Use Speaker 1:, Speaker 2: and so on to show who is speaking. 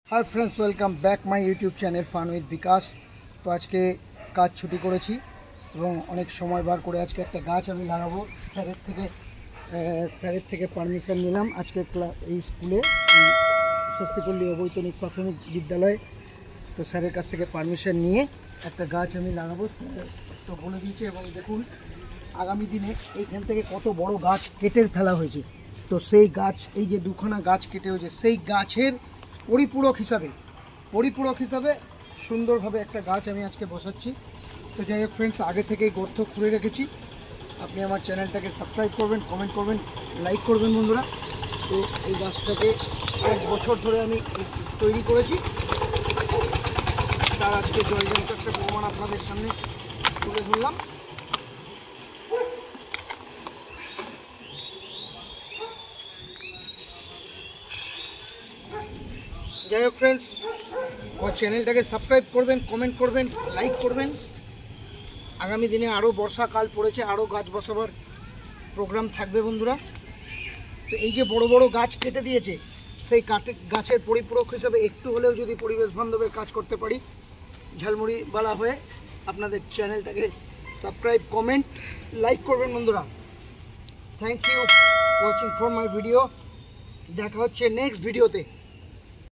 Speaker 1: Hi friends, welcome back my YouTube channel फान with विकास। तो आज के काज छुट्टी करेছি এবং অনেক সময় বার করে আজকে একটা গাছ আমি লাগাবো। স্যারের থেকে পারমিশন নিলাম। আজকে এই স্কুলে স্বস্তিপল্লী অবৈতনিক প্রাথমিক বিদ্যালয়, তো স্যারের কাছ থেকে পারমিশন নিয়ে একটা গাছ আমি লাগাবো তো বলে দিয়েছে। এবং দেখুন আগামী দিনে এইখান থেকে কত বড় গাছ কেটে ফেলা হয়েছে। তো সেই গাছ, এই যে দুখানা গাছ কেটে হয়েছে, সেই গাছের পরিপূরক হিসাবে সুন্দরভাবে একটা গাছ আমি আজকে বসাচ্ছি। তো যাই হোক ফ্রেন্ডস, আগে থেকেই গর্ত খুঁড়ে রেখেছি। আপনি আমার চ্যানেলটাকে সাবস্ক্রাইব করবেন, কমেন্ট করবেন, লাইক করবেন বন্ধুরা। তো এই গাছটাকে 1 বছর ধরে আমি তৈরি করেছি, তার আজকে জয়জন্ত একটা প্রমাণ আপনাদের সামনে তুলে ধরলাম। যাই হোক ফ্রেন্ডস, আমার চ্যানেলটাকে সাবস্ক্রাইব করবেন, কমেন্ট করবেন, লাইক করবেন। আগামী দিনে আরও বর্ষাকাল পড়েছে, আরও গাছ বসাবার প্রোগ্রাম থাকবে বন্ধুরা। তো এই যে বড় বড় গাছ কেটে দিয়েছে, সেই গাছের পরিপূরক হিসাবে একটু হলেও যদি পরিবেশ বান্ধবের কাজ করতে পারি, ঝালমুড়িওয়ালা হয়ে আপনাদের চ্যানেলটাকে সাবস্ক্রাইব, কমেন্ট, লাইক করবেন বন্ধুরা। Thank you watching for my video. দেখা হচ্ছে নেক্সট ভিডিওতে।